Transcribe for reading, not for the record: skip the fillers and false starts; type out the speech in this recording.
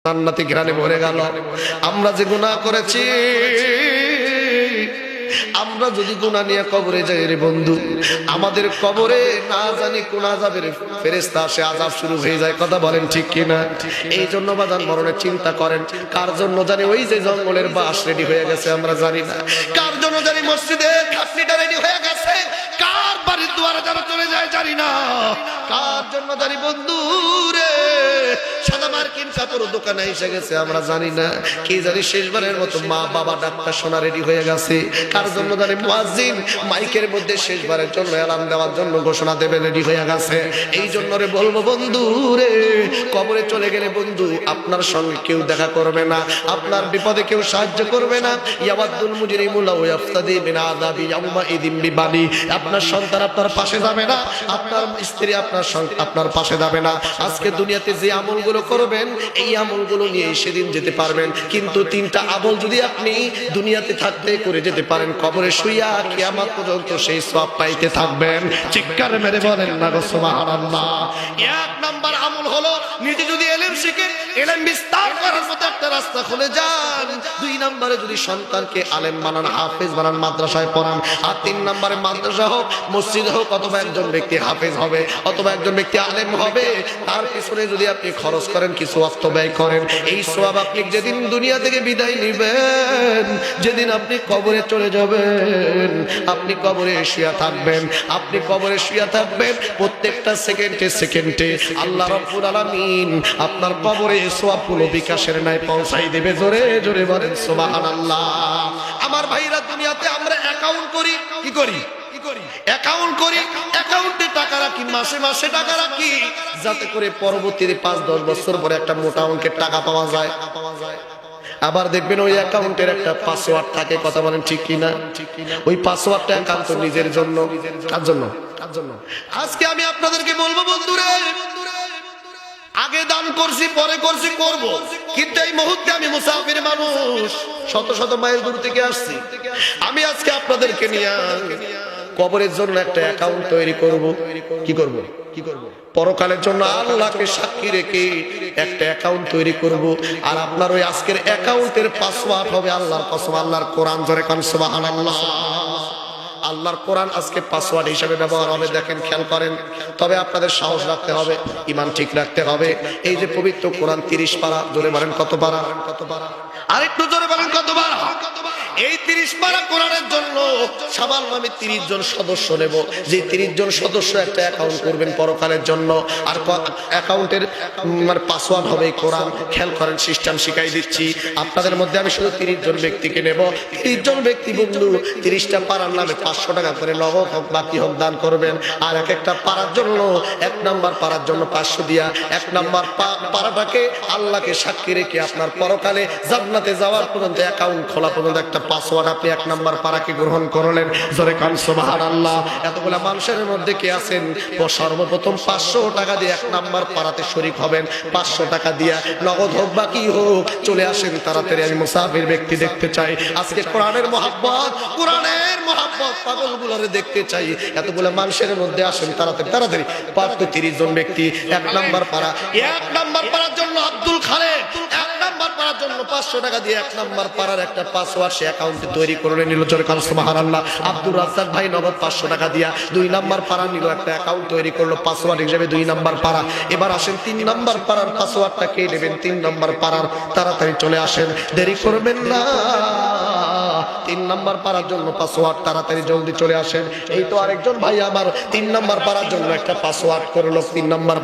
জান্নাতি ঘ্রাণে ভরে গেল। আমরা যে গুনাহ করেছি, আমরা যদি গুনাহ নিয়ে কবরে যাই রে বন্ধু, আমাদের কবরে না জানি কোন আযাবের ফেরেশতা আসে, আযাব শুরু হয়ে যায়। কথা বলেন ঠিক কিনা? এই জন্য বাজান মরণের চিন্তা করেন। কার জন্য জানি ওই যে জঙ্গলের বাস রেডি হয়ে গেছে আমরা জানি না, কার জন্য জানি মসজিদে খাটনিটা রেডি হয়ে গেছে, কার বাড়ির দুয়ারে যারা চলে যায় জানি না, কার জন্য জানি বন্ধু রে সাদা মার্কিন কাপড় দোকানে এসে গেছে আমরা জানি না, কি জানি শেষবারের মতো মা বাবা ডাক্তার শোনা রেডি হয়ে গেছে, কার জন্য জানি মুয়াজ্জিন মাইকের মধ্যে শেষবারের জন্য এলান দেওয়ার জন্য ঘোষণা দেবে রেডি হয়ে গেছে। এই জন্য রে বলবো বন্ধু রে, কবরে চলে গেলে বন্ধু আপনার সঙ্গে কেউ দেখা করবে না, আপনার বিপদে কেউ সাহায্য করবে না। ইয়াওয়াদুল মুজরিমু লাউ ইয়াফতাদি মিন আযাবি ইয়াউমা ইযিন বিবানি, আপনার সন্তান আপনার পাশে যাবে না, আপনার স্ত্রী আপনার পাশে যাবে না। আজকে দুনিয়াতে যে আমলগুলো করবেন এই আমলগুলো নিয়ে সেদিন যেতে পারবেন, কিন্তু তিনটা আমল যদি আপনি দুনিয়াতে থাকতে করে যেতে পারেন, কবরে শুইয়া কিয়ামত পর্যন্ত সেই সওয়াব পাইতে থাকবেন। চিৎকার মেরে বলেন না গো সুবহানাল্লাহ। এক নাম্বার আমল হলো নিজে যদি ইলম শিখেন, ইলম বিস্তার করার মতো একটা রাস্তা খুলে যান। দুই নম্বরে যদি সন্তানকে আলেম বানান, হাফেজ বানান, মাদ্রাসায় পড়ান। আর তিন নম্বরে মাদ্রাসা হোক, মসজিদ হোক, অথবা একজন ব্যক্তি হাফেজ হবে অথবা একজন ব্যক্তি আলেম হবে, তার পিছনে যদি আপনি খরচ করেন, কিছু অর্থ ব্যয় করেন, এই সওয়াব আপনি যেদিন দুনিয়া থেকে বিদায় নিবেন, যেদিন আপনি কবরে চলে যাবেন, আপনি কবরে শুয়ে থাকবেন, আপনি কবরে শুয়ে থাকবেন, প্রত্যেকটা সেকেন্ডে সেকেন্ডে আল্লাহ রাব্বুল আলামিন আপনার কবরে সওয়াবগুলো বিকাশের ন্যায় পৌঁছাই দেবে। জোরে জোরে বলেন সুবহানাল্লাহ। আমার ভাইরা, দুনিয়াতে আমরা অ্যাকাউন্ট করি, কি করি? অ্যাকাউন্ট করি, অ্যাকাউন্টে টাকা রাখি, মাসে মাসে টাকা রাখি, যাতে করে পরবর্তী 5-10 বছর পরে একটা মোটা অঙ্কের টাকা পাওয়া যায়। আবার দেখবেন ওই অ্যাকাউন্টের একটা পাসওয়ার্ড থাকে। কথা বলেন ঠিক কিনা? ওই পাসওয়ার্ডটা একান্ত নিজের জন্য। কার জন্য? আজকে আমি আপনাদেরকে বলবো বন্ধুরে, আগে দান করছি, পরে করছি, করব, কিন্তু এই মুহূর্তে আমি মুসাফির মানুষ, শত শত মাইল দূর থেকে আসছি। আমি আজকে আপনাদেরকে নিয়ে কবরের জন্য একটা অ্যাকাউন্ট তৈরি করব। কি করব? পরকালের জন্য আল্লাহকে সাক্ষী রেখে একটা অ্যাকাউন্ট তৈরি করব। আর আপনার ওই আজকের অ্যাকাউন্টের পাসওয়ার্ড হবে আল্লাহর কসম, আল্লাহর কোরআন। জোরে কান সুবহানাল্লাহ। আল্লাহর কোরআন আজকে পাসওয়ার্ড হিসেবে ব্যবহার হবে। দেখেন, খেয়াল করেন। তবে আপনাদের সাহস রাখতে হবে, ঈমান ঠিক রাখতে হবে। এই যে পবিত্র কোরআন 30 পারা, জোরে বলেন কত পারা? আরেকটু জোরে বলেন কত পারা? এই 30 পারা কোরআনের জন্য সামান্য আমি 30 জন সদস্য নেব, যে 30 জন সদস্য একটা অ্যাকাউন্ট করবেন পরকালের জন্য। আর অ্যাকাউন্টের মানে পাসওয়ার্ড হবে কোরআন। খেয়াল করেন, সিস্টেম শিখাই দিচ্ছি আপনাদের মধ্যে। আমি শুধু 30 জন ব্যক্তিকে নেব। 30 জন ব্যক্তি বন্ধু 30টা পারার নামে 500 টাকা করে নগদ হোক বাকি হোক দান করবেন। আর এক একটা পারার জন্য, 1 নাম্বার পারার জন্য 500 দিয়া 1 নাম্বার পারাটাকে আল্লাহকে সাক্ষী রেখে আপনার পরকালে জান্নাতে যাওয়ার পর্যন্ত, অ্যাকাউন্ট খোলা পর্যন্ত একটা পাসওয়ার্ড আপনি 1 নাম্বার পারাকে গ্রহণ করলেন। জোরে কান সুবহানাল্লাহ। এতগুলা মানুষের মধ্যে কে আছেন সর্বপ্রথম 500 টাকা দিয়ে 1 নাম্বার পারাতে শরীক হবেন? 500 টাকা দিয়া নগদ হোক বাকি হোক চলে আসেন তাড়াতাড়ি। আমি মুসাফির ব্যক্তি দেখতে চাই আজকে কোরআনের মহব্বত, কোরআনের মহব্বত পাগলগুলোরে দেখতে চাই। এতগুলা মানুষের মধ্যে আসেন তাড়াতাড়ি তাড়াতাড়ি। 30 জন ব্যক্তি 1 নাম্বার পারা, 1 নাম্বার পারার জন্য আব্দুল খালেক 1 নাম্বার পারার জন্য 500 টাকা দিয়ে 1 নাম্বার পারার একটা পাসওয়ার্ড সে অ্যাকাউন্টে তৈরি করে নিল। জোরে কান সুবহানাল্লাহ। আব্দুর রাজ্জাক ভাই নগদ 500 টাকা দিয়া 2 নাম্বার পারা নিল, একটা অ্যাকাউন্ট তৈরি করলো পাসওয়ার্ড হিসেবে 2 নাম্বার পারা। এবার আসেন 3 নাম্বার পারার পাসওয়ার্ডটা কে নেবেন? 3 নাম্বার পারার। তাড়াতাড়ি চলে আসেন, দেরি করবেন না। 3 নাম্বার পারার জন্য পাসওয়ার্ড, তাড়াতাড়ি জলদি চলে আসেন। এই তো আরেকজন ভাই আমার 3 নাম্বার পারার জন্য একটা পাসওয়ার্ড করলো। 3 নাম্বার